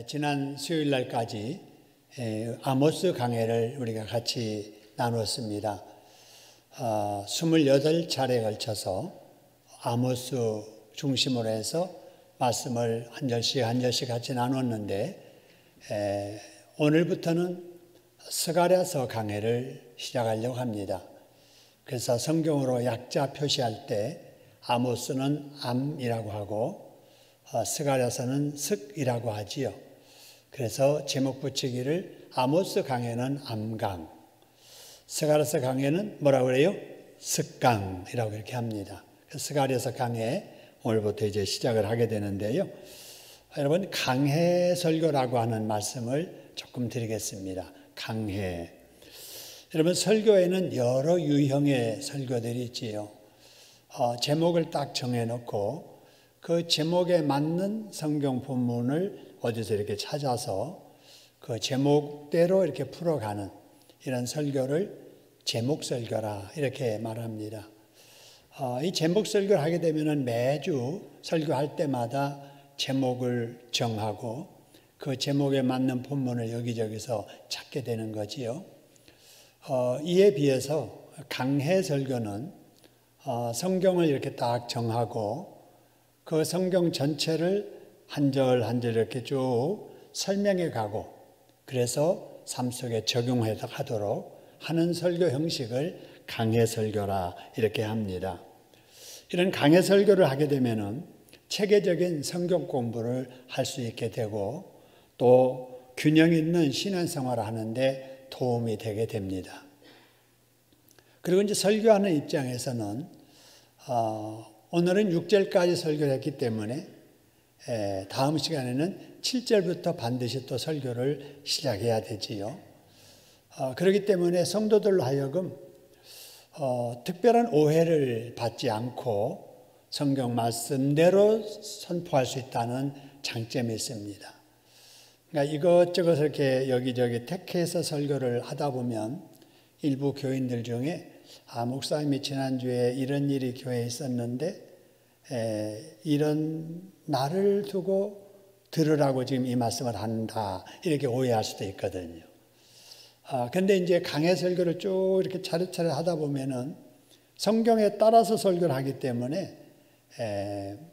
지난 수요일 날까지 아모스 강해를 우리가 같이 나눴습니다. 28차례에 걸쳐서 아모스 중심으로 해서 말씀을 한 절씩 같이 나눴는데 오늘부터는 스가랴서 강해를 시작하려고 합니다. 그래서 성경으로 약자 표시할 때 아모스는 암이라고 하고 스가랴서는 슥이라고 하지요. 그래서 제목 붙이기를 아모스 강해는 암강, 스가랴서 강해는 뭐라고 그래요? 슥강이라고 이렇게 합니다. 스가랴서 강해 오늘부터 이제 시작을 하게 되는데요. 여러분, 강해 설교라고 하는 말씀을 조금 드리겠습니다. 강해. 여러분, 설교에는 여러 유형의 설교들이 있지요. 제목을 딱 정해놓고 그 제목에 맞는 성경 본문을 어디서 이렇게 찾아서 그 제목대로 이렇게 풀어가는 이런 설교를 제목 설교라 이렇게 말합니다. 이 제목 설교를 하게 되면 매주 설교할 때마다 제목을 정하고 그 제목에 맞는 본문을 여기저기서 찾게 되는 거지요. 이에 비해서 강해 설교는 성경을 이렇게 딱 정하고 그 성경 전체를 한 절 한 절 이렇게 쭉 설명해 가고 그래서 삶 속에 적용하도록 하는 설교 형식을 강해 설교라 이렇게 합니다. 이런 강해 설교를 하게 되면은 체계적인 성경 공부를 할 수 있게 되고 또 균형 있는 신앙생활을 하는데 도움이 되게 됩니다. 그리고 이제 설교하는 입장에서는 오늘은 6절까지 설교를 했기 때문에 다음 시간에는 7절부터 반드시 또 설교를 시작해야 되지요. 그렇기 때문에 성도들로 하여금 특별한 오해를 받지 않고 성경 말씀대로 선포할 수 있다는 장점이 있습니다. 그러니까 이것저것 이렇게 여기저기 택해서 설교를 하다 보면 일부 교인들 중에 목사님이 지난주에 이런 일이 교회에 있었는데 이런 날을 두고 들으라고 지금 이 말씀을 한다 이렇게 오해할 수도 있거든요. 근데 이제 강해 설교를 쭉 이렇게 차례차례 하다 보면은 성경에 따라서 설교를 하기 때문에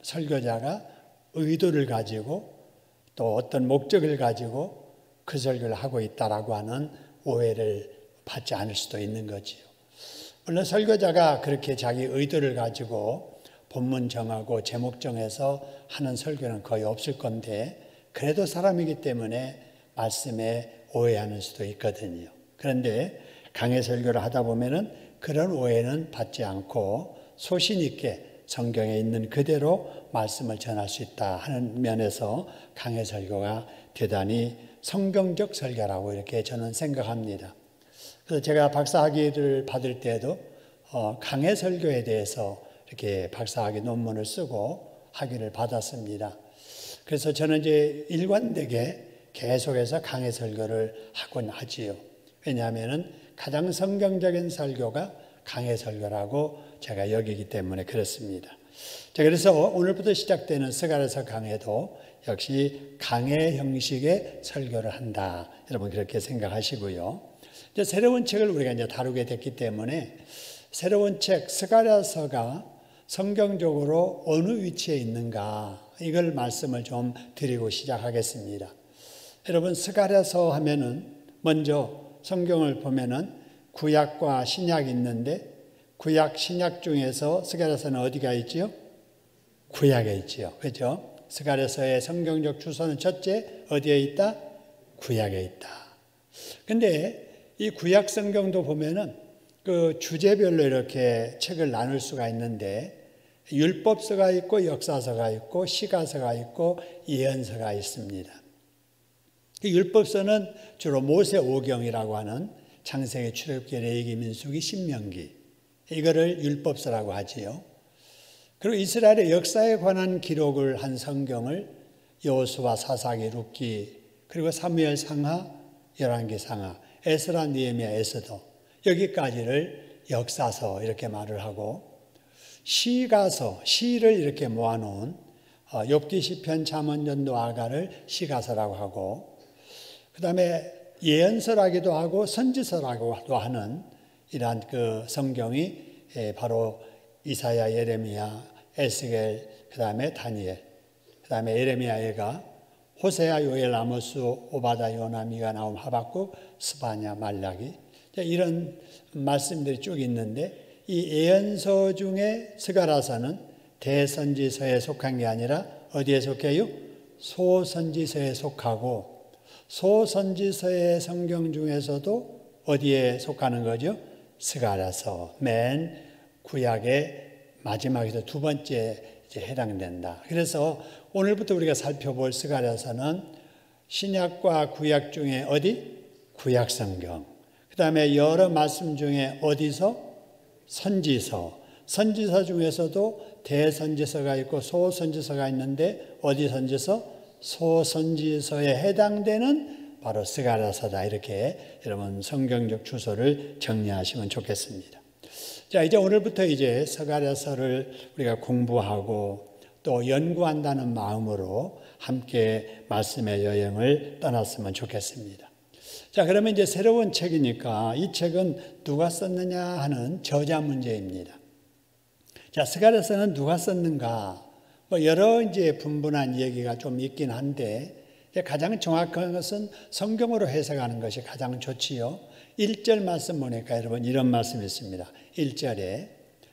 설교자가 의도를 가지고 또 어떤 목적을 가지고 그 설교를 하고 있다라고 하는 오해를 받지 않을 수도 있는 거지요. 물론 설교자가 그렇게 자기 의도를 가지고 본문 정하고 제목 정해서 하는 설교는 거의 없을 건데 그래도 사람이기 때문에 말씀에 오해하는 수도 있거든요. 그런데 강해 설교를 하다 보면은 그런 오해는 받지 않고 소신 있게 성경에 있는 그대로 말씀을 전할 수 있다 하는 면에서 강해 설교가 대단히 성경적 설교라고 이렇게 저는 생각합니다. 그래서 제가 박사학위를 받을 때에도 강해 설교에 대해서 이렇게 박사학위 논문을 쓰고 학위를 받았습니다. 그래서 저는 이제 일관되게 계속해서 강해 설교를 하곤 하지요. 왜냐하면 가장 성경적인 설교가 강해 설교라고 제가 여기기 때문에 그렇습니다. 자, 그래서 오늘부터 시작되는 스가랴서 강해도 역시 강해 형식의 설교를 한다. 여러분 그렇게 생각하시고요. 이제 새로운 책을 우리가 이제 다루게 됐기 때문에 새로운 책 스가랴서가 성경적으로 어느 위치에 있는가 이걸 말씀을 좀 드리고 시작하겠습니다. 여러분 스가랴서 하면은 먼저 성경을 보면은 구약과 신약이 있는데 구약 신약 중에서 스가랴서는 어디가 있지요? 구약에 있지요. 그렇죠? 스가랴서의 성경적 주소는 첫째 어디에 있다? 구약에 있다. 근데 이 구약 성경도 보면은 그 주제별로 이렇게 책을 나눌 수가 있는데 율법서가 있고 역사서가 있고 시가서가 있고 예언서가 있습니다. 율법서는 주로 모세오경이라고 하는 창세기, 출애굽기, 레위기, 민수기, 신명기 이거를 율법서라고 하지요. 그리고 이스라엘의 역사에 관한 기록을 한 성경을 여호수아, 사사기, 룻기 그리고 사무엘 상하, 열왕기 상하, 에스라, 느헤미야, 에스더 여기까지를 역사서 이렇게 말을 하고 시가서, 시를 이렇게 모아놓은 욥기 시편 잠언 전도 아가를 시가서라고 하고, 그 다음에 예언서라기도 하고 선지서라고도 하는 이러한 그 성경이 바로 이사야, 예레미야, 에스겔, 그 다음에 다니엘, 그 다음에 예레미야가 호세아, 요엘, 아모스, 오바다, 요나, 미가, 나움, 하박국, 스바냐, 말라기, 이런 말씀들이 쭉 있는데, 이 예언서 중에 스가랴서는 대선지서에 속한 게 아니라 어디에 속해요? 소선지서에 속하고, 소선지서의 성경 중에서도 어디에 속하는 거죠? 스가랴서, 맨 구약의 마지막에서 두 번째 해당된다. 그래서 오늘부터 우리가 살펴볼 스가랴서는 신약과 구약 중에 어디? 구약 성경. 그 다음에 여러 말씀 중에 어디서? 선지서. 선지서 중에서도 대선지서가 있고 소선지서가 있는데 어디 선지서? 소선지서에 해당되는 바로 스가랴서다. 이렇게 여러분 성경적 주소를 정리하시면 좋겠습니다. 자, 이제 오늘부터 이제 스가랴서를 우리가 공부하고 또 연구한다는 마음으로 함께 말씀의 여행을 떠났으면 좋겠습니다. 자, 그러면 이제 새로운 책이니까 이 책은 누가 썼느냐 하는 저자 문제입니다. 자, 스가랴서는 누가 썼는가? 여러 이제 분분한 얘기가 좀 있긴 한데 가장 정확한 것은 성경으로 해석하는 것이 가장 좋지요. 1절 말씀 보니까 여러분 이런 말씀이 있습니다. 1절에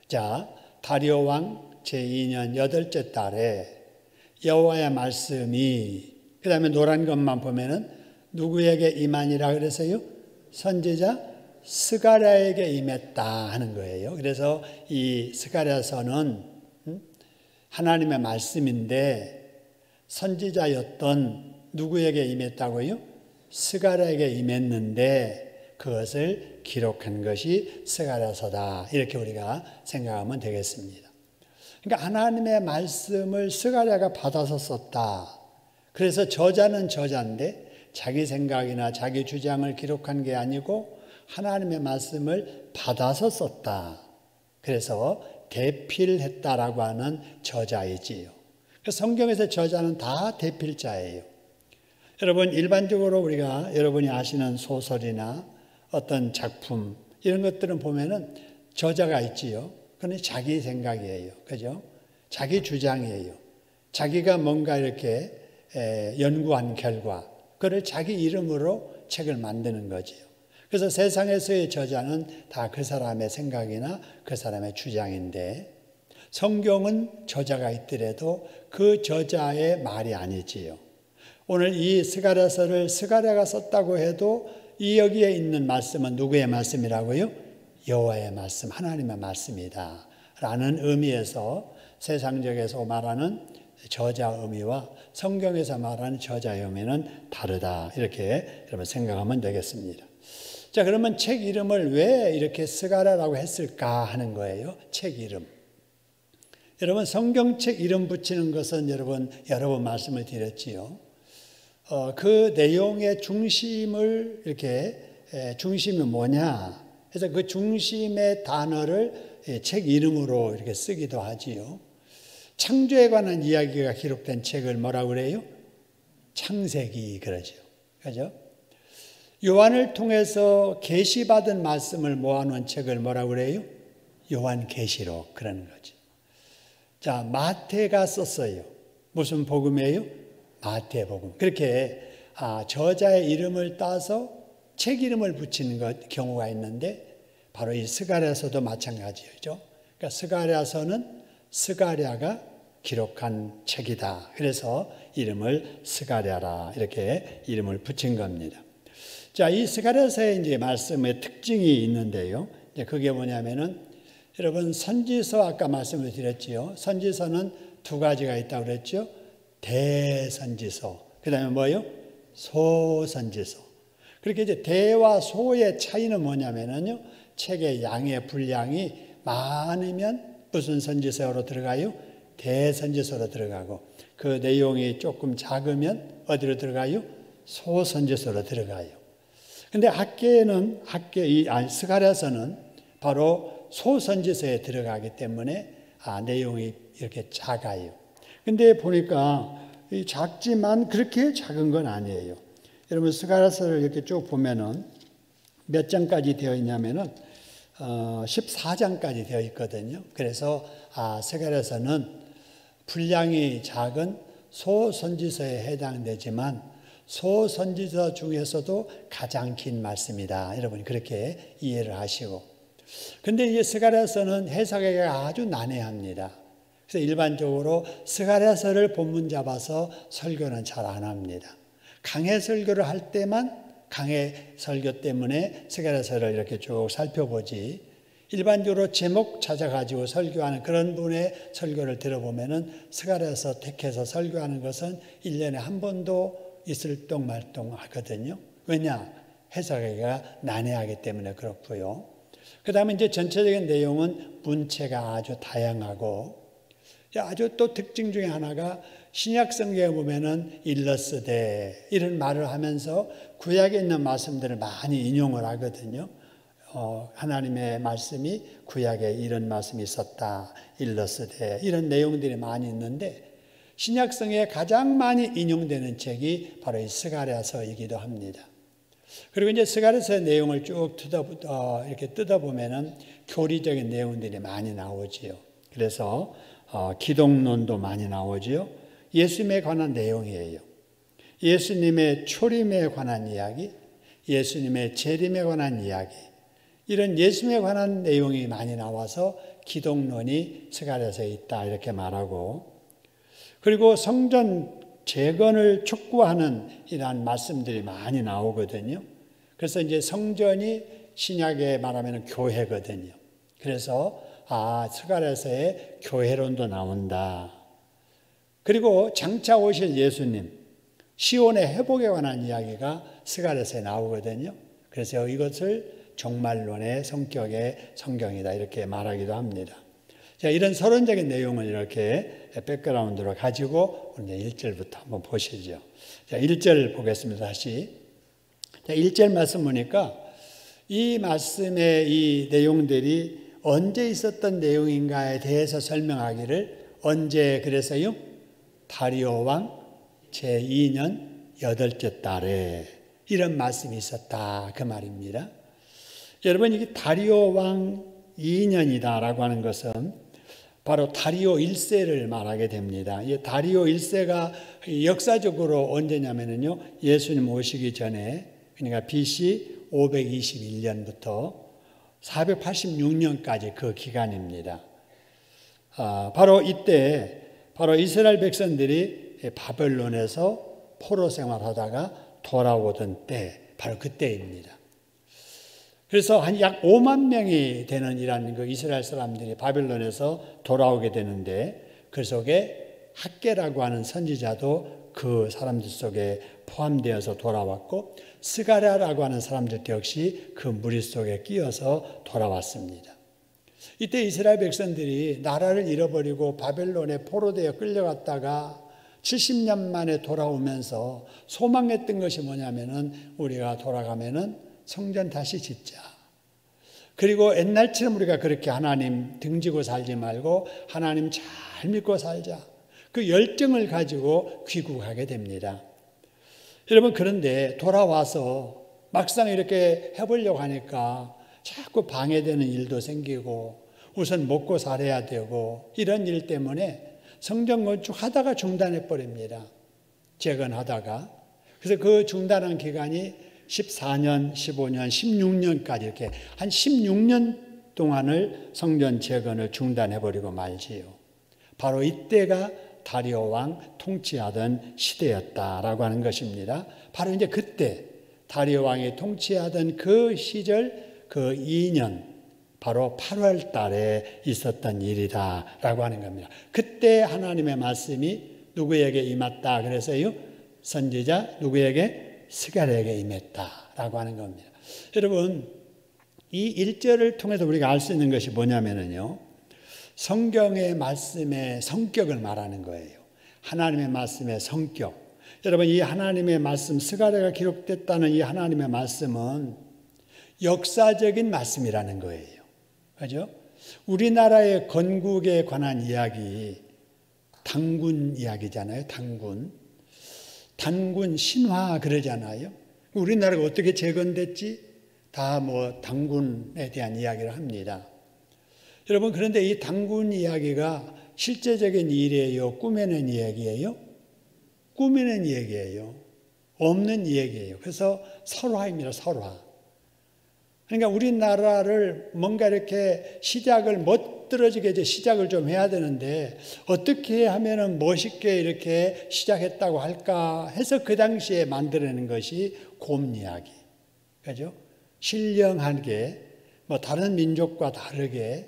자, 다리오 왕 제2년 8째 달에 여호와의 말씀이, 그 다음에 노란 것만 보면은 누구에게 임하니라 그래서요? 선지자 스가랴에게 임했다 하는 거예요. 그래서 이 스가랴서는 하나님의 말씀인데 선지자였던 누구에게 임했다고요? 스가랴에게 임했는데 그것을 기록한 것이 스가랴서다. 이렇게 우리가 생각하면 되겠습니다. 그러니까 하나님의 말씀을 스가랴가 받아서 썼다. 그래서 저자는 저자인데 자기 생각이나 자기 주장을 기록한 게 아니고 하나님의 말씀을 받아서 썼다. 그래서 대필했다라고 하는 저자이지요. 성경에서 저자는 다 대필자예요. 여러분 일반적으로 우리가 여러분이 아시는 소설이나 어떤 작품 이런 것들은 보면은 저자가 있지요. 그건 자기 생각이에요. 그죠? 자기 주장이에요. 자기가 뭔가 이렇게 연구한 결과 그걸 자기 이름으로 책을 만드는 거지요. 그래서 세상에서의 저자는 다 그 사람의 생각이나 그 사람의 주장인데 성경은 저자가 있더라도 그 저자의 말이 아니지요. 오늘 이 스가랴서를 스가랴가 썼다고 해도 이 여기에 있는 말씀은 누구의 말씀이라고요? 여호와의 말씀, 하나님의 말씀이다 라는 의미에서 세상적에서 말하는 저자 의미와 성경에서 말하는 저자 의미는 다르다. 이렇게 여러분 생각하면 되겠습니다. 자, 그러면 책 이름을 왜 이렇게 스가랴라고 했을까 하는 거예요. 책 이름. 여러분 성경책 이름 붙이는 것은 여러분 여러 번 말씀을 드렸지요. 그 내용의 중심을 이렇게 중심이 뭐냐? 그래서 그 중심의 단어를 책 이름으로 이렇게 쓰기도 하지요. 창조에 관한 이야기가 기록된 책을 뭐라고 그래요? 창세기 그러죠. 그죠? 요한을 통해서 계시받은 말씀을 모아놓은 책을 뭐라고 그래요? 요한계시록 그러는 거죠. 자, 마태가 썼어요. 무슨 복음이에요? 마태복음. 그렇게 저자의 이름을 따서 책 이름을 붙이는 경우가 있는데 바로 이 스가랴서도 마찬가지죠. 그러니까 스가랴서는 스가랴가 기록한 책이다. 그래서 이름을 스가랴라 이렇게 이름을 붙인 겁니다. 자, 이 스가랴서의 이제 말씀의 특징이 있는데요. 이제 그게 뭐냐면은 여러분 선지서 아까 말씀을 드렸지요. 선지서는 두 가지가 있다고 그랬죠. 대선지서. 그다음에 뭐요? 소선지서. 그렇게 이제 대와 소의 차이는 뭐냐면은요. 책의 양의 분량이 많으면 무슨 선지서로 들어가요? 대선지서로 들어가고 그 내용이 조금 작으면 어디로 들어가요? 소선지서로 들어가요. 근데 스가랴서는 바로 소선지서에 들어가기 때문에 내용이 이렇게 작아요. 근데 보니까 이 작지만 그렇게 작은 건 아니에요. 여러분 스가랴서를 이렇게 쭉 보면은 몇 장까지 되어 있냐면은 14장까지 되어 있거든요. 그래서 스가랴서는 분량이 작은 소선지서에 해당되지만 소선지서 중에서도 가장 긴 말씀이다. 여러분이 그렇게 이해를 하시고. 근데 이 스가랴서는 해석하기가 아주 난해합니다. 그래서 일반적으로 스가랴서를 본문 잡아서 설교는 잘 안 합니다. 강해 설교를 할 때만 강해 설교 때문에 스가랴서를 이렇게 쭉 살펴보지, 일반적으로 제목 찾아가지고 설교하는 그런 분의 설교를 들어보면은 스가랴서 택해서 설교하는 것은 1년에 한 번도 있을똥말똥 하거든요. 왜냐? 해석하기가 난해하기 때문에 그렇고요. 그 다음에 이제 전체적인 내용은 문체가 아주 다양하고, 아주 또 특징 중에 하나가 신약 성경에 보면은 일러스되 이런 말을 하면서 구약에 있는 말씀들을 많이 인용을 하거든요. 하나님의 말씀이 구약에 이런 말씀이 있었다, 일러스되 이런 내용들이 많이 있는데 신약 성경에 가장 많이 인용되는 책이 바로 이 스가랴서이기도 합니다. 그리고 이제 스가랴서의 내용을 쭉 이렇게 뜯어보면은 교리적인 내용들이 많이 나오지요. 그래서 기독론도 많이 나오지요. 예수님에 관한 내용이에요. 예수님의 초림에 관한 이야기, 예수님의 재림에 관한 이야기, 이런 예수님에 관한 내용이 많이 나와서 기독론이 스가랴서에 있다 이렇게 말하고, 그리고 성전 재건을 촉구하는 이러한 말씀들이 많이 나오거든요. 그래서 이제 성전이 신약에 말하면 교회거든요. 그래서 스가랴서에 교회론도 나온다. 그리고 장차 오실 예수님, 시온의 회복에 관한 이야기가 스가랴서에 나오거든요. 그래서 이것을 종말론의 성격의 성경이다 이렇게 말하기도 합니다. 자, 이런 서론적인 내용을 이렇게 백그라운드로 가지고 오늘 1절부터 한번 보시죠. 자, 1절 보겠습니다. 다시. 자, 1절 말씀 보니까 이 말씀의 이 내용들이 언제 있었던 내용인가에 대해서 설명하기를, 언제 그래서요? 다리오 왕 제2년 8째 달에 이런 말씀이 있었다 그 말입니다. 여러분, 이게 다리오 왕 2년이다라고 하는 것은 바로 다리오 1세를 말하게 됩니다. 이 다리오 1세가 역사적으로 언제냐면요, 예수님 오시기 전에, 그러니까 BC 521년부터 486년까지 그 기간입니다. 바로 이때 바로 이스라엘 백성들이 바벨론에서 포로 생활하다가 돌아오던 때, 바로 그때입니다. 그래서 한 약 5만 명이 되는 이란 그 이스라엘 사람들이 바벨론에서 돌아오게 되는데, 그 속에 학개라고 하는 선지자도 그 사람들 속에 포함되어서 돌아왔고, 스가랴라고 하는 사람들 역시 그 무리 속에 끼어서 돌아왔습니다. 이때 이스라엘 백성들이 나라를 잃어버리고 바벨론에 포로되어 끌려갔다가 70년 만에 돌아오면서 소망했던 것이 뭐냐면은, 우리가 돌아가면은 성전 다시 짓자. 그리고 옛날처럼 우리가 그렇게 하나님 등지고 살지 말고 하나님 잘 믿고 살자. 그 열정을 가지고 귀국하게 됩니다. 여러분, 그런데 돌아와서 막상 이렇게 해보려고 하니까 자꾸 방해되는 일도 생기고, 우선 먹고 살아야 되고, 이런 일 때문에 성전 건축하다가 중단해 버립니다. 재건하다가. 그래서 그 중단한 기간이 14년, 15년, 16년까지 이렇게 한 16년 동안을 성전 재건을 중단해 버리고 말지요. 바로 이때가 다리오 왕 통치하던 시대였다라고 하는 것입니다. 바로 이제 그때 다리오 왕이 통치하던 그 시절, 그 2년, 바로 8월 달에 있었던 일이다라고 하는 겁니다. 그때 하나님의 말씀이 누구에게 임했다 그래서요? 선지자 누구에게? 스가랴에게 임했다라고 하는 겁니다. 여러분, 이 1절을 통해서 우리가 알 수 있는 것이 뭐냐면요, 성경의 말씀의 성격을 말하는 거예요. 하나님의 말씀의 성격. 여러분, 이 하나님의 말씀, 스가랴가 기록됐다는 이 하나님의 말씀은 역사적인 말씀이라는 거예요. 그죠? 우리나라의 건국에 관한 이야기, 단군 이야기잖아요. 단군 신화 그러잖아요. 우리나라가 어떻게 재건됐지? 다 뭐 단군에 대한 이야기를 합니다. 여러분, 그런데 이 단군 이야기가 실제적인 일이에요? 꾸며낸 이야기예요? 꾸며낸 이야기예요. 없는 이야기예요. 그래서 설화입니다. 설화. 그러니까 우리나라를 뭔가 이렇게 시작을 멋들어지게 시작을 좀 해야 되는데 어떻게 하면은 멋있게 이렇게 시작했다고 할까 해서 그 당시에 만들어낸 것이 곰 이야기. 그죠? 신령하게 뭐 다른 민족과 다르게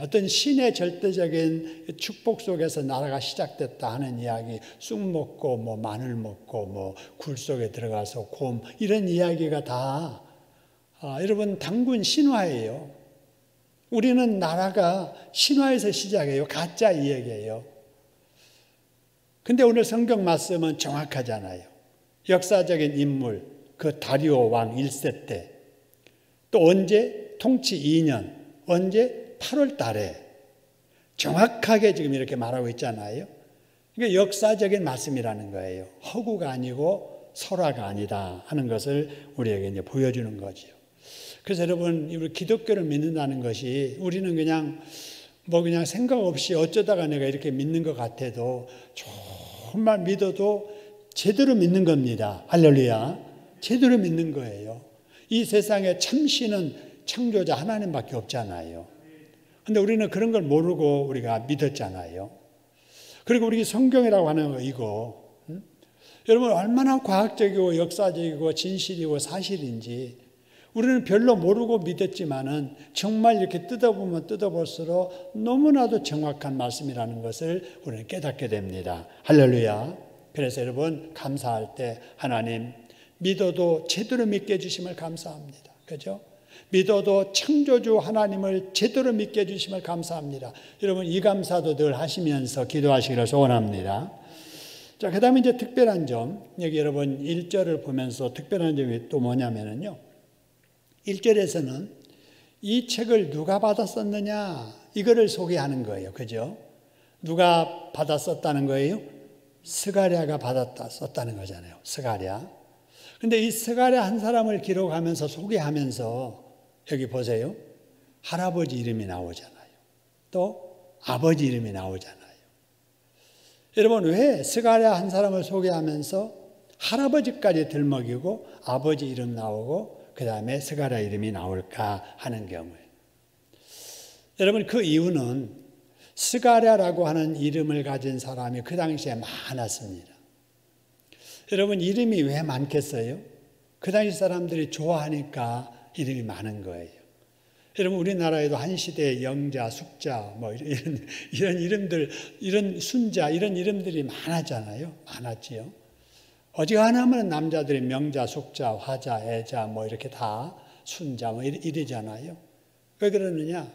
어떤 신의 절대적인 축복 속에서 나라가 시작됐다 하는 이야기, 쑥 먹고 뭐 마늘 먹고 뭐 굴 속에 들어가서 곰 이런 이야기가 다 여러분 단군 신화예요. 우리는 나라가 신화에서 시작해요. 가짜 이야기예요. 근데 오늘 성경 말씀은 정확하잖아요. 역사적인 인물, 그 다리오 왕 1세 때, 또 언제? 통치 2년, 언제? 8월 달에 정확하게 지금 이렇게 말하고 있잖아요. 그러니까 역사적인 말씀이라는 거예요. 허구가 아니고 설화가 아니다 하는 것을 우리에게 이제 보여주는 거죠. 그래서 여러분, 우리 기독교를 믿는다는 것이 우리는 그냥 생각 없이 어쩌다가 내가 이렇게 믿는 것 같아도 정말 믿어도 제대로 믿는 겁니다. 할렐루야. 제대로 믿는 거예요. 이 세상에 참신은 창조자 하나님밖에 없잖아요. 근데 우리는 그런 걸 모르고 우리가 믿었잖아요. 그리고 우리 성경이라고 하는 거 이거 여러분 얼마나 과학적이고 역사적이고 진실이고 사실인지 우리는 별로 모르고 믿었지만은 정말 이렇게 뜯어보면 뜯어볼수록 너무나도 정확한 말씀이라는 것을 우리는 깨닫게 됩니다. 할렐루야. 그래서 여러분 감사할 때 하나님 믿어도 제대로 믿게 해주심을 감사합니다. 그죠? 믿어도 창조주 하나님을 제대로 믿게 해주심을 감사합니다. 여러분 이 감사도 늘 하시면서 기도하시기를 소원합니다. 자, 그 다음에 이제 특별한 점, 여기 여러분 1절을 보면서 특별한 점이 또 뭐냐면요. 1절에서는 이 책을 누가 받아 썼느냐 이거를 소개하는 거예요. 그죠? 누가 받아 썼다는 거예요? 스가랴가 받았다 썼다는 거잖아요. 스가랴. 근데 이 스가랴 한 사람을 기록하면서 소개하면서 여기 보세요. 할아버지 이름이 나오잖아요. 또 아버지 이름이 나오잖아요. 여러분 왜 스가랴 한 사람을 소개하면서 할아버지까지 들먹이고 아버지 이름 나오고 그 다음에 스가랴 이름이 나올까 하는 경우에 여러분 그 이유는 스가랴라고 하는 이름을 가진 사람이 그 당시에 많았습니다. 여러분 이름이 왜 많겠어요? 그 당시 사람들이 좋아하니까 이름이 많은 거예요. 여러분 우리나라에도 한 시대에 영자, 숙자 뭐 이런 이름들, 이런 순자 이런 이름들이 많았잖아요. 많았지요. 어지간하면 남자들이 명자, 숙자, 화자, 애자 뭐 이렇게 다 순자 뭐 이러잖아요. 왜 그러느냐?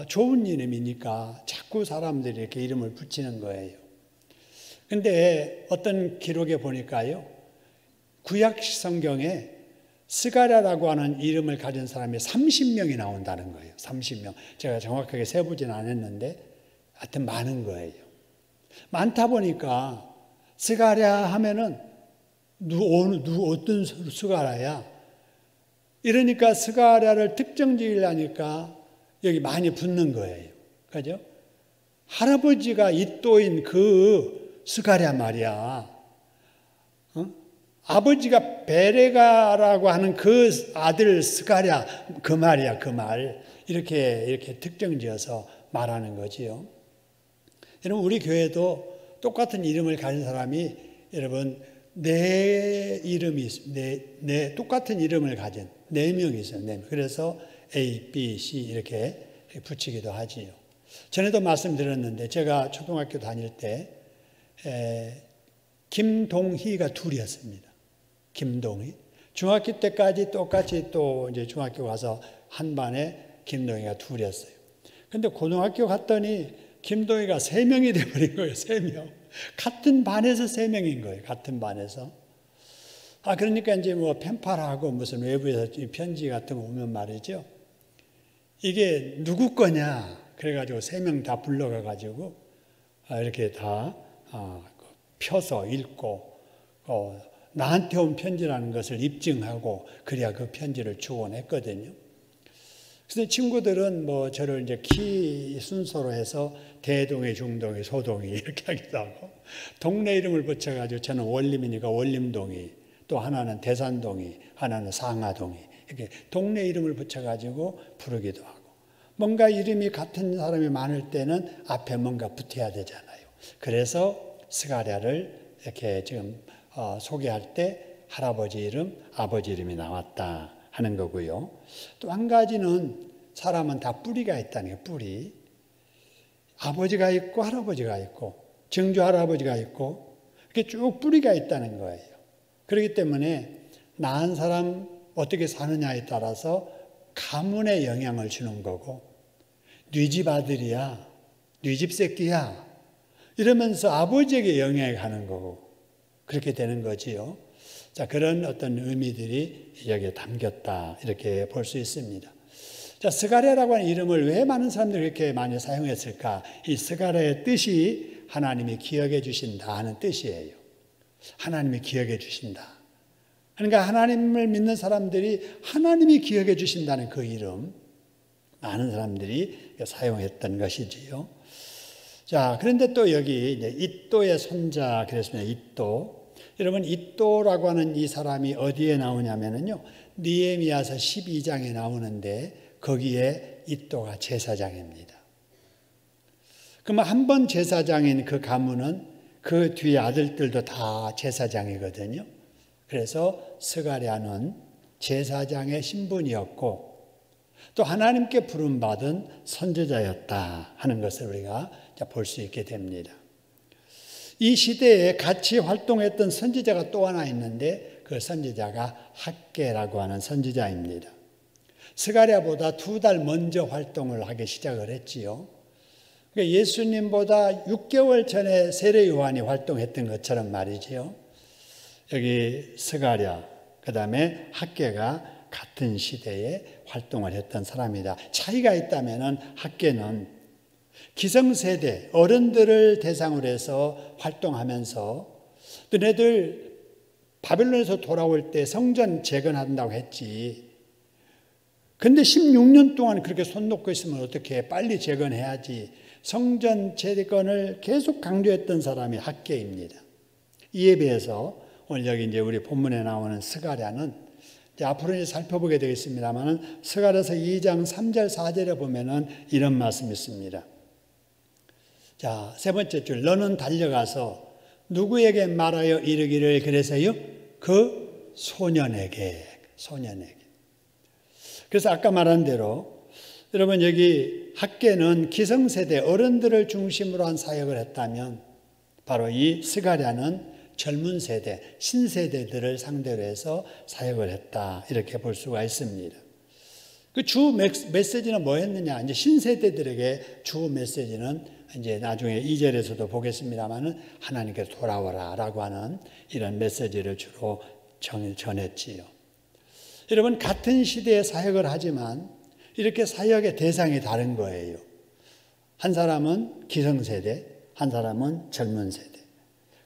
좋은 이름이니까 자꾸 사람들이 이렇게 이름을 붙이는 거예요. 근데 어떤 기록에 보니까요. 구약 성경에 스가랴라고 하는 이름을 가진 사람이 30명이 나온다는 거예요. 30명. 제가 정확하게 세보진 않았는데 하여튼 많은 거예요. 많다 보니까 스가랴 하면은 어떤 스가랴야? 이러니까 스가랴를 특정 지으려니까 여기 많이 붙는 거예요. 그죠? 할아버지가 이또인 그 스가랴 말이야. 아버지가 베레가라고 하는 그 아들 스가랴 그 말이야. 그 말. 이렇게 특정 지어서 말하는 거지요. 여러분 우리 교회도 똑같은 이름을 가진 사람이 여러분 네 이름이 있습니다. 똑같은 이름을 가진 4명이 있어요. 4명. 그래서 A, B, C 이렇게 붙이기도 하지요. 전에도 말씀드렸는데 제가 초등학교 다닐 때 김동희가 둘이었습니다. 김동희. 중학교 때까지 똑같이 또 이제 중학교 가서 한 반에 김동희가 둘이었어요. 근데 고등학교 갔더니 김동희가 3명이 돼버린 거예요. 3명. 같은 반에서 3명인 거예요. 같은 반에서. 그러니까 이제 뭐 펜팔하고 무슨 외부에서 편지 같은 거 오면 말이죠. 이게 누구 거냐. 그래가지고 3명 다 불러가가지고 이렇게 다 펴서 읽고 나한테 온 편지라는 것을 입증하고 그래야 그 편지를 주곤 했거든요. 그래서 친구들은 뭐 저를 이제 키 순서로 해서 대동이, 중동이, 소동이 이렇게 하기도 하고, 동네 이름을 붙여가지고 저는 원림이니까 원림동이, 또 하나는 대산동이, 하나는 상하동이, 이렇게 동네 이름을 붙여가지고 부르기도 하고, 뭔가 이름이 같은 사람이 많을 때는 앞에 뭔가 붙어야 되잖아요. 그래서 스가랴를 이렇게 지금 소개할 때 할아버지 이름, 아버지 이름이 나왔다 하는 거고요. 또 한 가지는 사람은 다 뿌리가 있다는 게, 뿌리. 아버지가 있고 할아버지가 있고 증조 할아버지가 있고 이렇게 쭉 뿌리가 있다는 거예요. 그렇기 때문에 낳은 사람 어떻게 사느냐에 따라서 가문에 영향을 주는 거고, 네 집 아들이야, 네 집 새끼야 이러면서 아버지에게 영향이 가는 거고 그렇게 되는 거지요. 자, 그런 어떤 의미들이 여기에 담겼다 이렇게 볼 수 있습니다. 자, 스가랴라고 하는 이름을 왜 많은 사람들이 그렇게 많이 사용했을까? 이 스가랴의 뜻이 하나님이 기억해 주신다 하는 뜻이에요. 하나님이 기억해 주신다. 그러니까 하나님을 믿는 사람들이 하나님이 기억해 주신다는 그 이름, 많은 사람들이 사용했던 것이지요. 자, 그런데 또 여기 이제 잇도의 손자 그랬습니다. 잇도. 여러분, 잇도라고 하는 이 사람이 어디에 나오냐면요, 느헤미야서 12장에 나오는데 거기에 잇도가 제사장입니다. 그러면 한 번 제사장인 그 가문은 그 뒤에 아들들도 다 제사장이거든요. 그래서 스가랴는 제사장의 신분이었고 또 하나님께 부름받은 선지자였다 하는 것을 우리가 볼 수 있게 됩니다. 이 시대에 같이 활동했던 선지자가 또 하나 있는데 그 선지자가 학개라고 하는 선지자입니다. 스가랴보다 2달 먼저 활동을 하기 시작을 했지요. 예수님보다 6개월 전에 세례 요한이 활동했던 것처럼 말이지요. 여기 스가랴, 그 다음에 학개가 같은 시대에 활동을 했던 사람이다. 차이가 있다면 학개는 기성세대, 어른들을 대상으로 해서 활동하면서 너네들 바벨론에서 돌아올 때 성전 재건한다고 했지. 근데 16년 동안 그렇게 손 놓고 있으면 어떻게, 빨리 재건해야지. 성전 재건을 계속 강조했던 사람이 학개입니다. 이에 비해서 오늘 여기 이제 우리 본문에 나오는 스가랴는 이제 앞으로 이제 살펴보게 되겠습니다만은 스가랴서 2장 3절 4절에 보면은 이런 말씀이 있습니다. 자, 세 번째 줄. 너는 달려가서 누구에게 말하여 이르기를 그래서요? 그 소년에게. 그래서 아까 말한 대로 여러분 여기 학개는 기성세대 어른들을 중심으로 한 사역을 했다면 바로 이 스가랴는 젊은 세대, 신세대들을 상대로 해서 사역을 했다 이렇게 볼 수가 있습니다. 그 주 메시지는 뭐였느냐? 이제 신세대들에게 주 메시지는 이제 나중에 2절에서도 보겠습니다만은 하나님께서 돌아오라라고 하는 이런 메시지를 주로 전했지요. 여러분, 같은 시대에 사역을 하지만 이렇게 사역의 대상이 다른 거예요. 한 사람은 기성세대, 한 사람은 젊은 세대.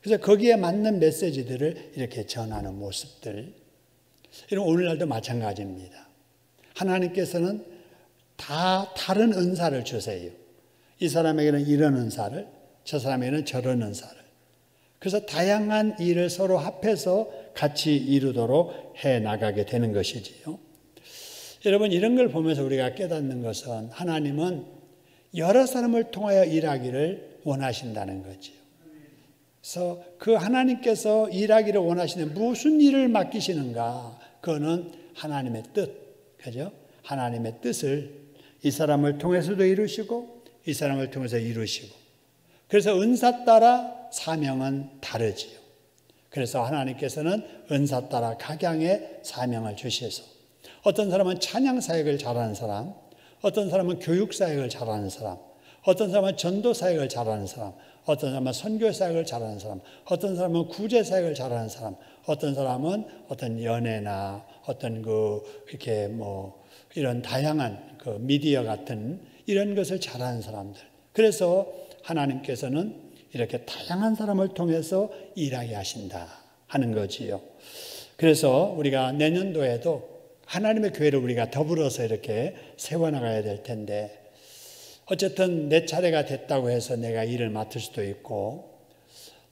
그래서 거기에 맞는 메시지들을 이렇게 전하는 모습들. 이런 오늘날도 마찬가지입니다. 하나님께서는 다 다른 은사를 주세요. 이 사람에게는 이런 은사를, 저 사람에게는 저런 은사를. 그래서 다양한 일을 서로 합해서 같이 이루도록 해 나가게 되는 것이지요. 여러분, 이런 걸 보면서 우리가 깨닫는 것은 하나님은 여러 사람을 통하여 일하기를 원하신다는 거지요. 그래서 그 하나님께서 일하기를 원하시는 무슨 일을 맡기시는가? 그거는 하나님의 뜻, 그죠? 하나님의 뜻을 이 사람을 통해서도 이루시고 이 사람을 통해서 이루시고, 그래서 은사 따라 사명은 다르지요. 그래서 하나님께서는 은사 따라 각양의 사명을 주셔서 어떤 사람은 찬양 사역을 잘하는 사람, 어떤 사람은 교육 사역을 잘하는 사람, 어떤 사람은 전도 사역을 잘하는 사람, 어떤 사람은 선교 사역을 잘하는 사람, 어떤 사람은 구제 사역을 잘하는 사람, 어떤 사람은 어떤 연예나 어떤 이렇게 이런 다양한 미디어 같은 이런 것을 잘하는 사람들. 그래서 하나님께서는 이렇게 다양한 사람을 통해서 일하게 하신다 하는 거지요. 그래서 우리가 내년도에도 하나님의 교회를 우리가 더불어서 이렇게 세워나가야 될 텐데, 어쨌든 내 차례가 됐다고 해서 내가 일을 맡을 수도 있고,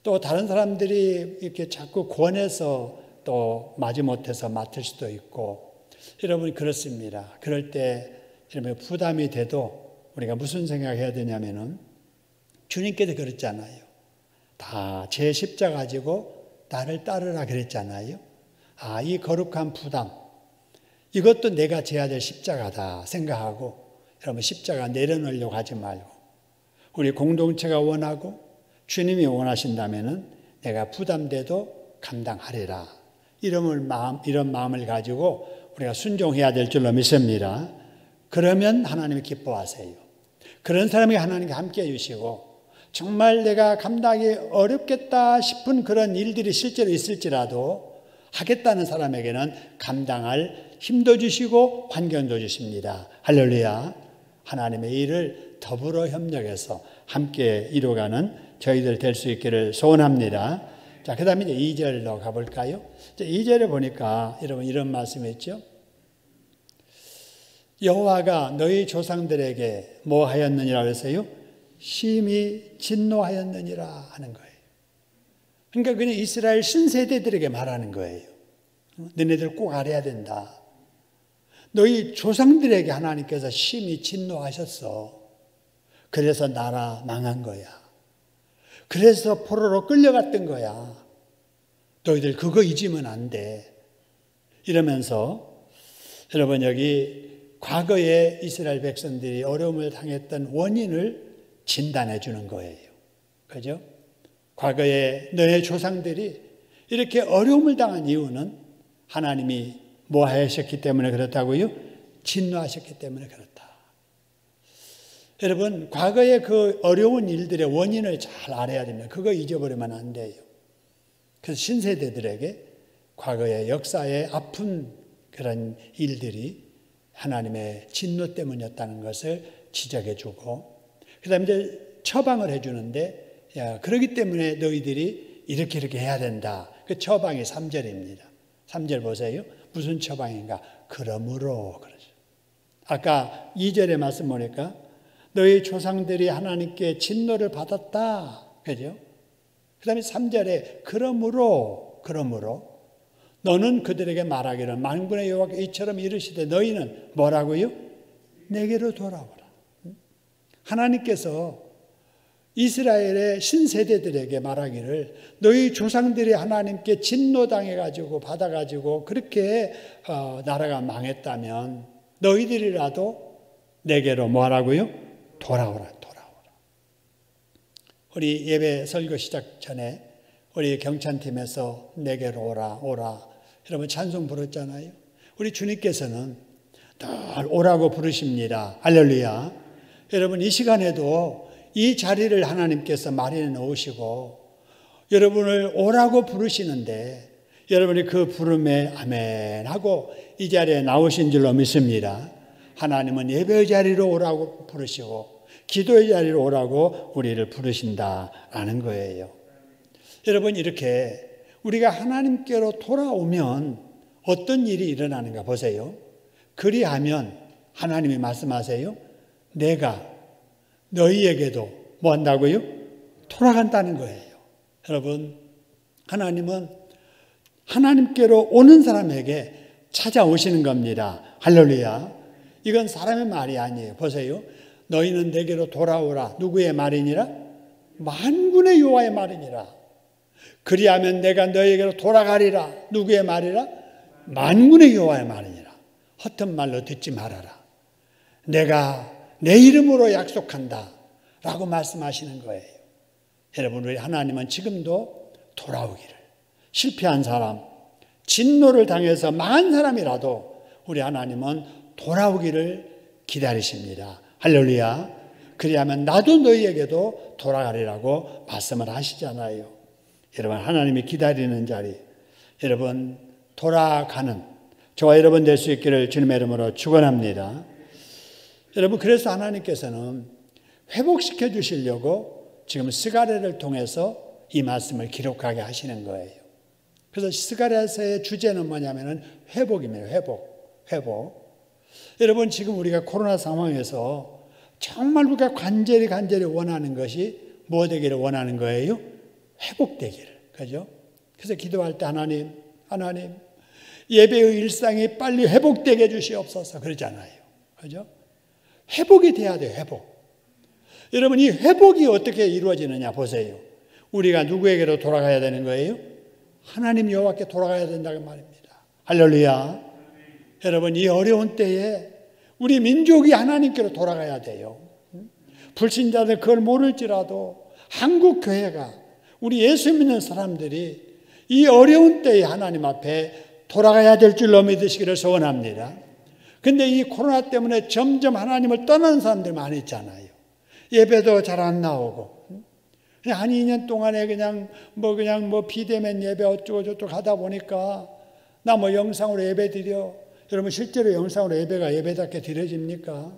또 다른 사람들이 이렇게 자꾸 권해서 또 마지못해서 맡을 수도 있고, 여러분 그렇습니다. 그럴 때 여러분 부담이 돼도 우리가 무슨 생각해야 되냐면은, 주님께서 그랬잖아요. 다 제 십자가 가지고 나를 따르라 그랬잖아요. 이 거룩한 부담, 이것도 내가 져야 될 십자가다 생각하고, 여러분 십자가 내려놓으려고 하지 말고, 우리 공동체가 원하고 주님이 원하신다면은 내가 부담돼도 감당하리라, 이런 마음을 가지고 우리가 순종해야 될 줄로 믿습니다. 그러면 하나님이 기뻐하세요. 그런 사람이 하나님께 함께 해주시고, 정말 내가 감당하기 어렵겠다 싶은 그런 일들이 실제로 있을지라도 하겠다는 사람에게는 감당할 힘도 주시고 환경도 주십니다. 할렐루야. 하나님의 일을 더불어 협력해서 함께 이루어가는 저희들 될 수 있기를 소원합니다. 자, 그 다음에 이제 2절로 가볼까요? 2절에 보니까 여러분 이런 말씀이 있죠. 여호와가 너희 조상들에게 뭐 하였느니라 했어요? 심히 진노하였느니라 하는 거예요. 그러니까 그냥 이스라엘 신세대들에게 말하는 거예요. 너네들 꼭 알아야 된다. 너희 조상들에게 하나님께서 심히 진노하셨어. 그래서 나라 망한 거야. 그래서 포로로 끌려갔던 거야. 너희들 그거 잊으면 안 돼. 이러면서 여러분 여기 과거에 이스라엘 백성들이 어려움을 당했던 원인을 진단해 주는 거예요. 그죠? 과거에 너의 조상들이 이렇게 어려움을 당한 이유는 하나님이 뭐 하셨기 때문에 그렇다고요? 진노하셨기 때문에 그렇다. 여러분, 과거의 그 어려운 일들의 원인을 잘 알아야 됩니다. 그거 잊어버리면 안 돼요. 그래서 신세대들에게 과거의 역사의 아픈 그런 일들이 하나님의 진노 때문이었다는 것을 지적해 주고, 그 다음에 이제 처방을 해 주는데, 그러기 때문에 너희들이 이렇게 해야 된다. 그 처방이 3절입니다. 3절 보세요. 무슨 처방인가? 그러므로 그러죠. 아까 2절의 말씀 보니까 너희 조상들이 하나님께 진노를 받았다. 그죠? 그 다음에 3절에 그러므로 너는 그들에게 말하기를 만군의 여호와께 이처럼 이르시되 너희는 뭐라고요? 내게로 돌아오라. 하나님께서 이스라엘의 신세대들에게 말하기를 너희 조상들이 하나님께 진노당해가지고 받아가지고 그렇게 나라가 망했다면 너희들이라도 내게로 뭐하라고요? 돌아오라. 우리 예배 설교 시작 전에 우리 경찬팀에서 내게로 오라 여러분 찬송 부르잖아요. 우리 주님께서는 늘 오라고 부르십니다. 할렐루야. 여러분 이 시간에도 이 자리를 하나님께서 마련해 놓으시고 여러분을 오라고 부르시는데 여러분이 그 부름에 아멘 하고 이 자리에 나오신 줄로 믿습니다. 하나님은 예배의 자리로 오라고 부르시고 기도의 자리로 오라고 우리를 부르신다라는 거예요. 여러분 이렇게 우리가 하나님께로 돌아오면 어떤 일이 일어나는가 보세요. 그리하면 하나님이 말씀하세요. 내가 너희에게도 뭐 한다고요? 돌아간다는 거예요. 여러분 하나님은 하나님께로 오는 사람에게 찾아오시는 겁니다. 할렐루야. 이건 사람의 말이 아니에요. 보세요. 너희는 내게로 돌아오라. 누구의 말이니라? 만군의 여호와의 말이니라. 그리하면 내가 너희에게로 돌아가리라. 누구의 말이라? 만군의 여호와의 말이니라. 헛된 말로 듣지 말아라. 내가 내 이름으로 약속한다 라고 말씀하시는 거예요. 여러분 우리 하나님은 지금도 돌아오기를, 실패한 사람, 진노를 당해서 망한 사람이라도 우리 하나님은 돌아오기를 기다리십니다. 할렐루야. 그리하면 나도 너희에게도 돌아가리라고 말씀을 하시잖아요. 여러분 하나님이 기다리는 자리, 여러분 돌아가는 저와 여러분 될 수 있기를 주님의 이름으로 축원합니다. 여러분 그래서 하나님께서는 회복시켜 주시려고 지금 스가랴를 통해서 이 말씀을 기록하게 하시는 거예요. 그래서 스가랴서의 주제는 뭐냐면은 회복입니다. 회복. 여러분, 지금 우리가 코로나 상황에서 정말 우리가 간절히 원하는 것이 뭐 되기를 원하는 거예요? 회복되기를. 그죠? 그래서 기도할 때 하나님, 예배의 일상이 빨리 회복되게 해주시옵소서 그러잖아요. 그죠? 회복이 돼야 돼요, 회복. 여러분, 이 회복이 어떻게 이루어지느냐 보세요. 우리가 누구에게로 돌아가야 되는 거예요? 하나님 여호와께 돌아가야 된다는 말입니다. 할렐루야. 여러분, 이 어려운 때에 우리 민족이 하나님께로 돌아가야 돼요. 불신자들 그걸 모를지라도 한국 교회가, 우리 예수 믿는 사람들이 이 어려운 때에 하나님 앞에 돌아가야 될 줄로 믿으시기를 소원합니다. 근데 이 코로나 때문에 점점 하나님을 떠나는 사람들이 많이 있잖아요. 예배도 잘 안 나오고, 그냥 한 2년 동안에 그냥 비대면 예배 어쩌고저쩌고 하다 보니까 나 영상으로 예배 드려. 여러분, 실제로 영상으로 예배가 예배답게 드려집니까?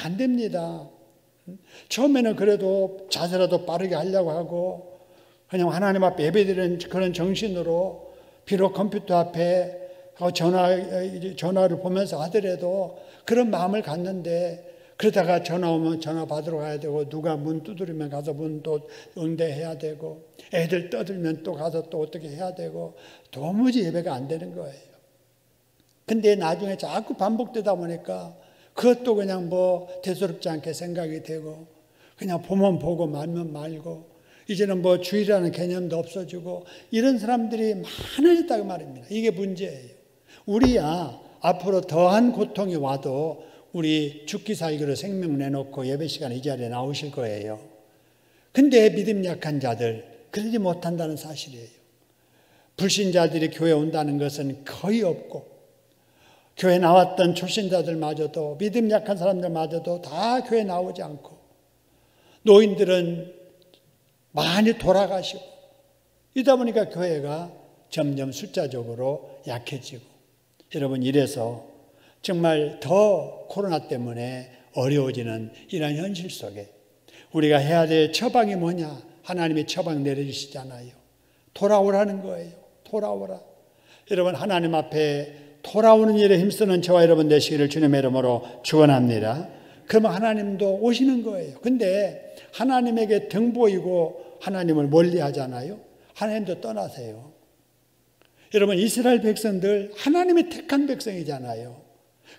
안 됩니다. 처음에는 그래도 자세라도 빠르게 하려고 하고 그냥 하나님 앞에 예배 드리는 그런 정신으로, 비록 컴퓨터 앞에 전화를 보면서 하더라도 그런 마음을 갖는데, 그러다가 전화 오면 전화 받으러 가야 되고, 누가 문 두드리면 가서 문 또 응대해야 되고, 애들 떠들면 또 가서 또 어떻게 해야 되고, 도무지 예배가 안 되는 거예요. 근데 나중에 자꾸 반복되다 보니까 그것도 그냥 대수롭지 않게 생각이 되고, 그냥 보면 보고 말면 말고, 이제는 주일이라는 개념도 없어지고, 이런 사람들이 많아졌다고 말입니다. 이게 문제예요. 우리야 앞으로 더한 고통이 와도 우리 죽기 살기로 생명 내놓고 예배 시간에 이 자리에 나오실 거예요. 근데 믿음 약한 자들, 그러지 못한다는 사실이에요. 불신자들이 교회 온다는 것은 거의 없고, 교회 나왔던 초신자들마저도, 믿음 약한 사람들마저도 다 교회 나오지 않고, 노인들은 많이 돌아가시고, 이러다 보니까 교회가 점점 숫자적으로 약해지고, 여러분, 이래서 정말 더 코로나 때문에 어려워지는 이런 현실 속에 우리가 해야 될 처방이 뭐냐? 하나님이 처방 내려주시잖아요. 돌아오라는 거예요. 돌아오라. 여러분, 하나님 앞에 돌아오는 일에 힘쓰는 저와 여러분 되시기를 주님의 이름으로 축원합니다. 그러면 하나님도 오시는 거예요. 근데 하나님에게 등 보이고 하나님을 멀리 하잖아요. 하나님도 떠나세요. 여러분, 이스라엘 백성들 하나님의 택한 백성이잖아요.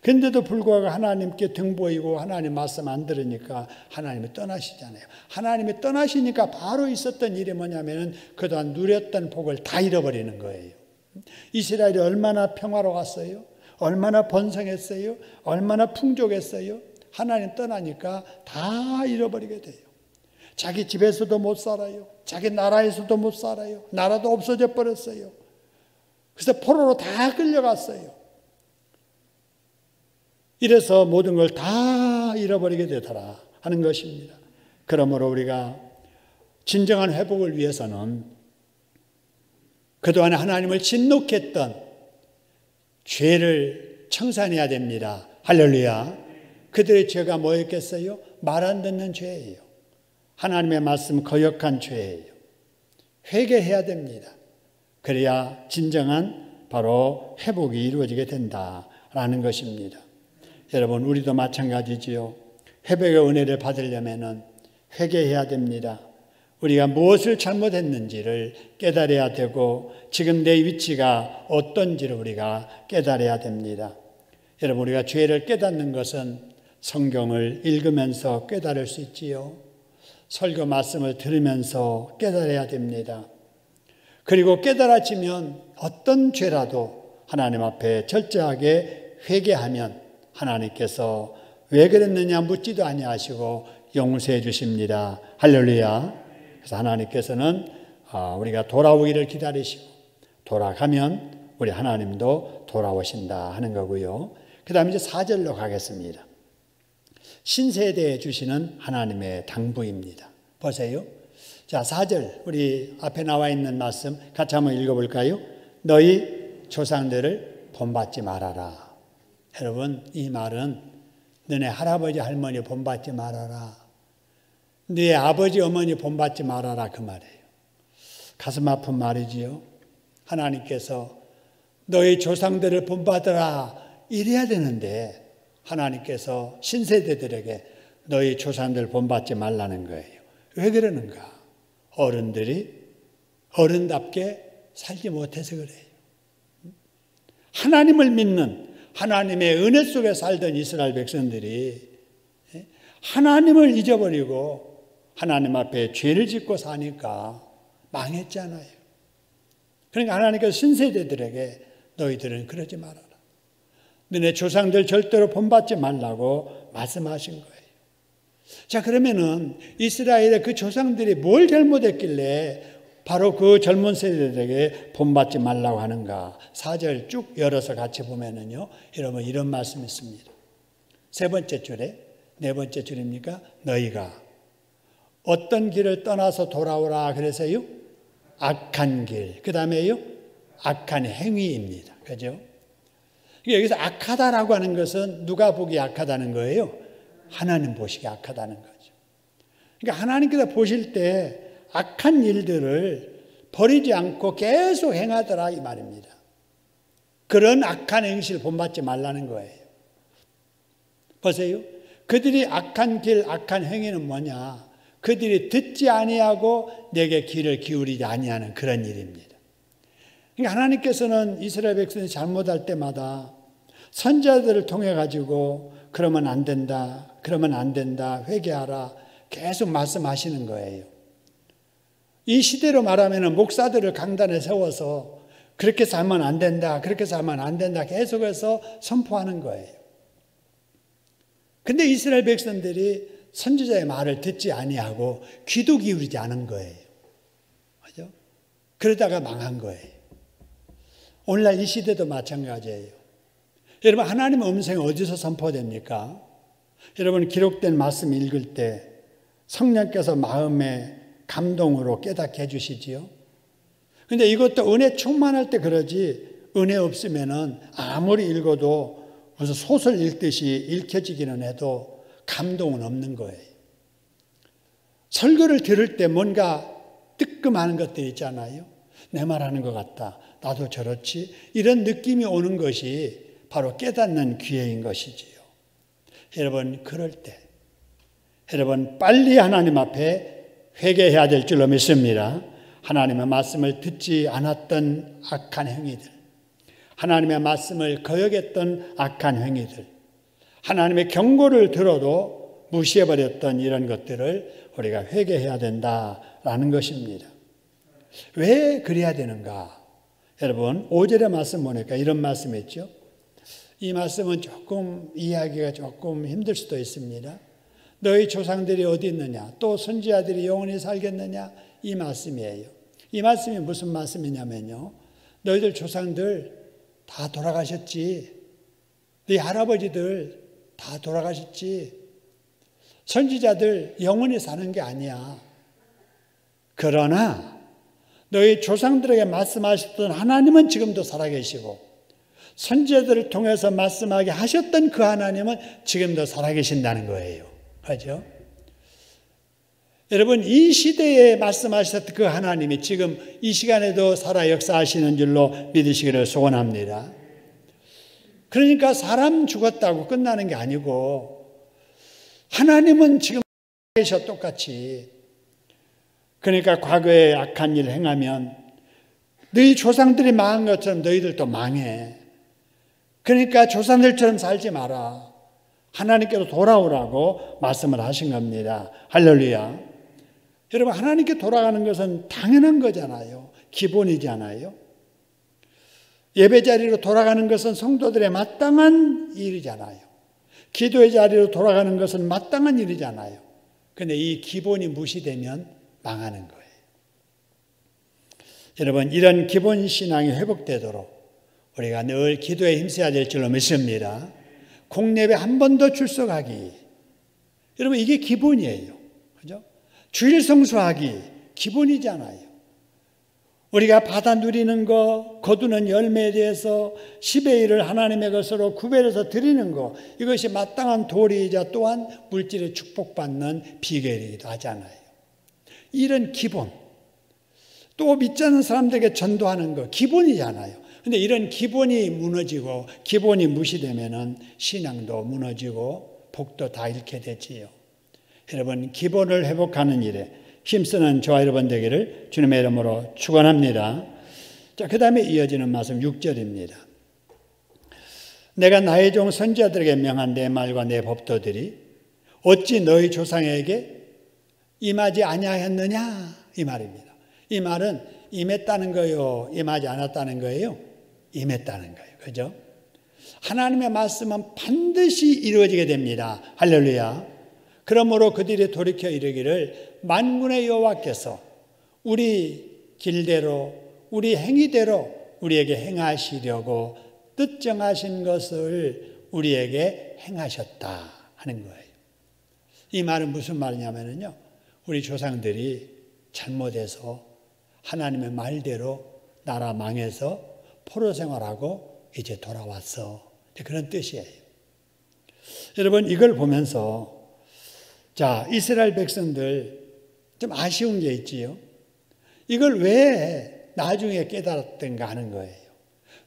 그런데도 불구하고 하나님께 등 보이고 하나님 말씀 안 들으니까 하나님이 떠나시잖아요. 하나님이 떠나시니까 바로 있었던 일이 뭐냐면 그동안 누렸던 복을 다 잃어버리는 거예요. 이스라엘이 얼마나 평화로웠어요? 얼마나 번성했어요? 얼마나 풍족했어요? 하나님 떠나니까 다 잃어버리게 돼요. 자기 집에서도 못 살아요. 자기 나라에서도 못 살아요. 나라도 없어져 버렸어요. 그래서 포로로 다 끌려갔어요. 이래서 모든 걸 다 잃어버리게 되더라 하는 것입니다. 그러므로 우리가 진정한 회복을 위해서는 그동안 하나님을 진노했던 죄를 청산해야 됩니다. 할렐루야. 그들의 죄가 뭐였겠어요? 말 안 듣는 죄예요. 하나님의 말씀 거역한 죄예요. 회개해야 됩니다. 그래야 진정한 바로 회복이 이루어지게 된다라는 것입니다. 여러분, 우리도 마찬가지지요. 회복의 은혜를 받으려면 회개해야 됩니다. 우리가 무엇을 잘못했는지를 깨달아야 되고, 지금 내 위치가 어떤지를 우리가 깨달아야 됩니다. 여러분, 우리가 죄를 깨닫는 것은 성경을 읽으면서 깨달을 수 있지요. 설교 말씀을 들으면서 깨달아야 됩니다. 그리고 깨달아지면 어떤 죄라도 하나님 앞에 철저하게 회개하면 하나님께서 왜 그랬느냐 묻지도 아니하시고 용서해 주십니다. 할렐루야. 그래서 하나님께서는 우리가 돌아오기를 기다리시고, 돌아가면 우리 하나님도 돌아오신다 하는 거고요. 그 다음에 이제 4절로 가겠습니다. 신세대에 주시는 하나님의 당부입니다. 보세요. 자, 4절, 우리 앞에 나와 있는 말씀 같이 한번 읽어볼까요? 너희 조상들을 본받지 말아라. 여러분, 이 말은 너네 할아버지 할머니 본받지 말아라. 네 아버지 어머니 본받지 말아라 그 말이에요. 가슴 아픈 말이지요. 하나님께서 너희 조상들을 본받으라 이래야 되는데 하나님께서 신세대들에게 너희 조상들 본받지 말라는 거예요. 왜 그러는가? 어른들이 어른답게 살지 못해서 그래요. 하나님을 믿는 하나님의 은혜 속에 살던 이스라엘 백성들이 하나님을 잊어버리고 하나님 앞에 죄를 짓고 사니까 망했잖아요. 그러니까 하나님께서 신세대들에게 너희들은 그러지 말아라. 너네 조상들 절대로 본받지 말라고 말씀하신 거예요. 자, 그러면은 이스라엘의 그 조상들이 뭘 잘못했길래 바로 그 젊은 세대들에게 본받지 말라고 하는가? 4절 쭉 열어서 같이 보면은요, 여러분 이런 말씀이 있습니다. 세 번째 줄에, 네 번째 줄입니까? 너희가 어떤 길을 떠나서 돌아오라 그래서요? 악한 길. 그 다음에요? 악한 행위입니다. 그죠? 여기서 악하다라고 하는 것은 누가 보기에 악하다는 거예요? 하나님 보시기에 악하다는 거죠. 그러니까 하나님께서 보실 때 악한 일들을 버리지 않고 계속 행하더라 이 말입니다. 그런 악한 행실을 본받지 말라는 거예요. 보세요. 그들이 악한 길, 악한 행위는 뭐냐? 그들이 듣지 아니하고 내게 귀를 기울이지 아니하는 그런 일입니다. 그러니까 하나님께서는 이스라엘 백성이 잘못할 때마다 선지자들을 통해 가지고 그러면 안 된다, 그러면 안 된다, 회개하라 계속 말씀하시는 거예요. 이 시대로 말하면 목사들을 강단에 세워서 그렇게 살면 안 된다, 그렇게 살면 안 된다 계속해서 선포하는 거예요. 근데 이스라엘 백성들이 선지자의 말을 듣지 아니하고 귀도 기울이지 않은 거예요. 그죠? 그러다가 망한 거예요. 오늘날 이 시대도 마찬가지예요. 여러분, 하나님의 음성이 어디서 선포됩니까? 여러분, 기록된 말씀 읽을 때 성령께서 마음에 감동으로 깨닫게 해주시지요. 근데 이것도 은혜 충만할 때 그러지, 은혜 없으면은 아무리 읽어도 무슨 소설 읽듯이 읽혀지기는 해도 감동은 없는 거예요. 설교를 들을 때 뭔가 뜨끔하는 것들이 있잖아요. 내 말하는 것 같다. 나도 저렇지. 이런 느낌이 오는 것이 바로 깨닫는 기회인 것이지요. 여러분, 그럴 때 여러분 빨리 하나님 앞에 회개해야 될 줄로 믿습니다. 하나님의 말씀을 듣지 않았던 악한 행위들, 하나님의 말씀을 거역했던 악한 행위들, 하나님의 경고를 들어도 무시해버렸던 이런 것들을 우리가 회개해야 된다라는 것입니다. 왜 그래야 되는가? 여러분 5절의 말씀 보니까 이런 말씀이 있죠. 이 말씀은 조금 이해하기가 조금 힘들 수도 있습니다. 너희 조상들이 어디 있느냐? 또 선지자들이 영원히 살겠느냐? 이 말씀이에요. 이 말씀이 무슨 말씀이냐면요. 너희들 조상들 다 돌아가셨지. 네 할아버지들 다 돌아가셨지. 선지자들 영원히 사는 게 아니야. 그러나 너희 조상들에게 말씀하셨던 하나님은 지금도 살아계시고 선지자들을 통해서 말씀하게 하셨던 그 하나님은 지금도 살아계신다는 거예요. 그렇죠? 여러분, 이 시대에 말씀하셨던 그 하나님이 지금 이 시간에도 살아 역사하시는 줄로 믿으시기를 소원합니다. 그러니까 사람 죽었다고 끝나는 게 아니고 하나님은 지금 계셔 똑같이. 그러니까 과거에 악한 일을 행하면 너희 조상들이 망한 것처럼 너희들도 망해. 그러니까 조상들처럼 살지 마라. 하나님께로 돌아오라고 말씀을 하신 겁니다. 할렐루야. 여러분, 하나님께 돌아가는 것은 당연한 거잖아요. 기본이잖아요. 예배 자리로 돌아가는 것은 성도들의 마땅한 일이잖아요. 기도의 자리로 돌아가는 것은 마땅한 일이잖아요. 그런데 이 기본이 무시되면 망하는 거예요. 여러분, 이런 기본 신앙이 회복되도록 우리가 늘 기도에 힘써야 될 줄로 믿습니다. 공예배 한 번 더 출석하기. 여러분, 이게 기본이에요. 그죠? 주일 성수하기 기본이잖아요. 우리가 받아 누리는 것, 거두는 열매에 대해서 10의 1을 하나님의 것으로 구별해서 드리는 것, 이것이 마땅한 도리이자 또한 물질의 축복받는 비결이기도 하잖아요. 이런 기본, 또 믿지 않는 사람들에게 전도하는 것, 기본이잖아요. 근데 이런 기본이 무너지고 기본이 무시되면은 신앙도 무너지고 복도 다 잃게 되지요. 여러분, 기본을 회복하는 일에 힘쓰는 저와 여러분 되기를 주님의 이름으로 축원합니다. 자, 그 다음에 이어지는 말씀 6절입니다. 내가 나의 종 선지자들에게 명한 내 말과 내 법도들이 어찌 너희 조상에게 임하지 아니하였느냐, 이 말입니다. 이 말은 임했다는 거예요, 임하지 않았다는 거예요? 임했다는 거예요. 그죠? 하나님의 말씀은 반드시 이루어지게 됩니다. 할렐루야. 그러므로 그들이 돌이켜 이르기를 만군의 여호와께서 우리 길대로 우리 행위대로 우리에게 행하시려고 뜻 정하신 것을 우리에게 행하셨다 하는 거예요. 이 말은 무슨 말이냐면요, 우리 조상들이 잘못해서 하나님의 말대로 나라 망해서 포로 생활하고 이제 돌아왔어, 그런 뜻이에요. 여러분, 이걸 보면서 자, 이스라엘 백성들 좀 아쉬운 게 있지요. 이걸 왜 나중에 깨달았던가 하는 거예요.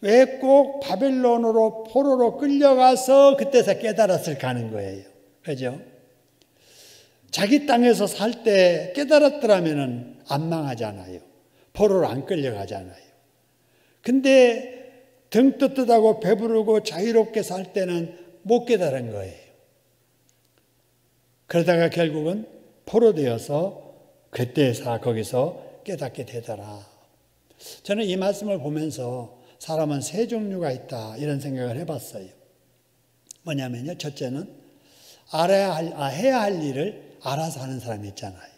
왜 꼭 바벨론으로 포로로 끌려가서 그때서 깨달았을까 하는 거예요. 그죠? 자기 땅에서 살 때 깨달았더라면 안 망하잖아요. 포로로 안 끌려가잖아요. 근데 등 떳떳하고 배부르고 자유롭게 살 때는 못 깨달은 거예요. 그러다가 결국은 포로 되어서 그때서 거기서 깨닫게 되더라. 저는 이 말씀을 보면서 사람은 세 종류가 있다, 이런 생각을 해봤어요. 뭐냐면요, 첫째는 해야 할 일을 알아서 하는 사람이 있잖아요.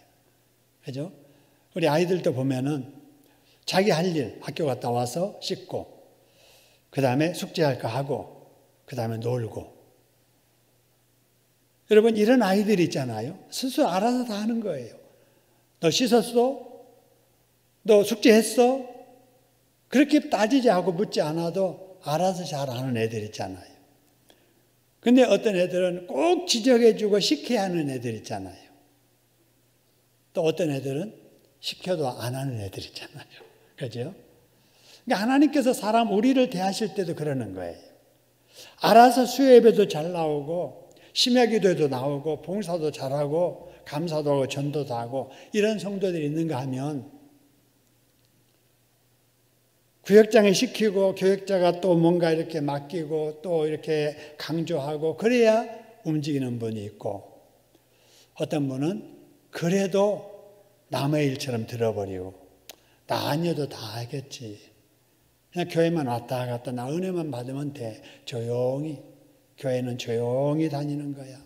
그죠? 우리 아이들도 보면은 자기 할 일, 학교 갔다 와서 씻고, 그 다음에 숙제할 거 하고, 그 다음에 놀고. 여러분, 이런 아이들이 있잖아요. 스스로 알아서 다 하는 거예요. 너 씻었어? 너 숙제했어? 그렇게 따지지 하고 묻지 않아도 알아서 잘 하는 애들 있잖아요. 근데 어떤 애들은 꼭 지적해주고 시켜야 하는 애들 있잖아요. 또 어떤 애들은 시켜도 안 하는 애들 있잖아요. 그죠? 그러니까 하나님께서 우리를 대하실 때도 그러는 거예요. 알아서 수요 예배도 잘 나오고, 심야 기도에도 나오고, 봉사도 잘하고, 감사도 하고, 전도도 하고, 이런 성도들이 있는가 하면, 구역장에 시키고, 교역자가 또 뭔가 이렇게 맡기고, 또 이렇게 강조하고, 그래야 움직이는 분이 있고, 어떤 분은 그래도 남의 일처럼 들어버리고, 나 아니어도 다 알겠지. 그냥 교회만 왔다 갔다, 나 은혜만 받으면 돼. 조용히. 교회는 조용히 다니는 거야.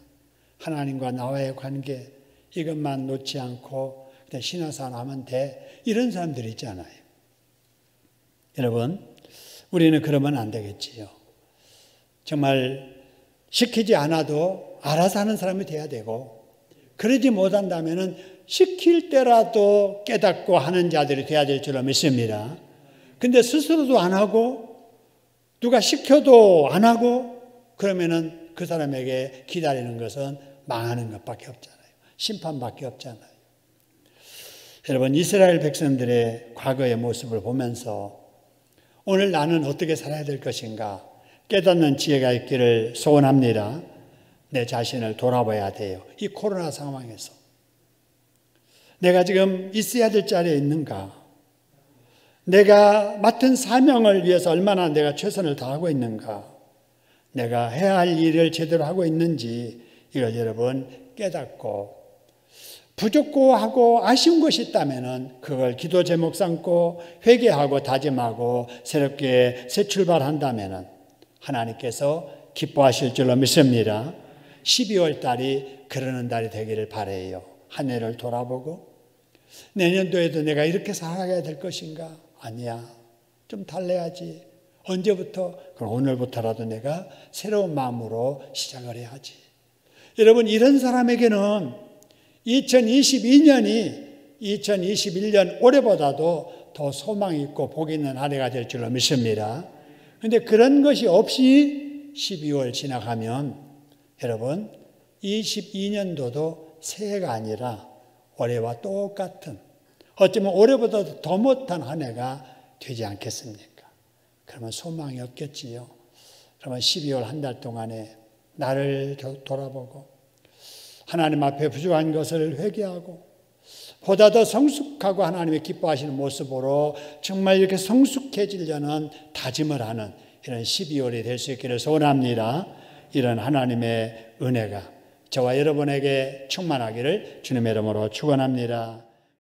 하나님과 나와의 관계, 이것만 놓지 않고 그냥 신앙생활 하면 돼. 이런 사람들이 있잖아요. 여러분, 우리는 그러면 안 되겠지요. 정말 시키지 않아도 알아서 하는 사람이 돼야 되고, 그러지 못한다면 시킬 때라도 깨닫고 하는 자들이 돼야 될 줄로 믿습니다. 근데 스스로도 안 하고 누가 시켜도 안 하고 그러면은 그 사람에게 기다리는 것은 망하는 것밖에 없잖아요. 심판밖에 없잖아요. 여러분, 이스라엘 백성들의 과거의 모습을 보면서 오늘 나는 어떻게 살아야 될 것인가 깨닫는 지혜가 있기를 소원합니다. 내 자신을 돌아봐야 돼요. 이 코로나 상황에서 내가 지금 있어야 될 자리에 있는가? 내가 맡은 사명을 위해서 얼마나 내가 최선을 다하고 있는가? 내가 해야 할 일을 제대로 하고 있는지 이걸 여러분 깨닫고, 부족하고 아쉬운 것이 있다면 그걸 기도 제목 삼고 회개하고 다짐하고 새롭게 새 출발한다면 하나님께서 기뻐하실 줄로 믿습니다. 12월 달이 그러는 달이 되기를 바라요. 한 해를 돌아보고 내년도에도 내가 이렇게 살아가야 될 것인가? 아니야. 좀 달래야지. 언제부터? 그럼 오늘부터라도 내가 새로운 마음으로 시작을 해야지. 여러분, 이런 사람에게는 2022년이 2021년 올해보다도 더 소망이 있고 복 있는 한 해가 될 줄로 믿습니다. 그런데 그런 것이 없이 12월 지나가면 여러분 22년도도 새해가 아니라 올해와 똑같은, 어쩌면 올해보다 더 못한 한 해가 되지 않겠습니까? 그러면 소망이 없겠지요. 그러면 12월 한 달 동안에 나를 돌아보고 하나님 앞에 부족한 것을 회개하고 보다 더 성숙하고 하나님의 기뻐하시는 모습으로 정말 이렇게 성숙해지려는 다짐을 하는 이런 12월이 될 수 있기를 소원합니다. 이런 하나님의 은혜가 저와 여러분에게 충만하기를 주님의 이름으로 축원합니다.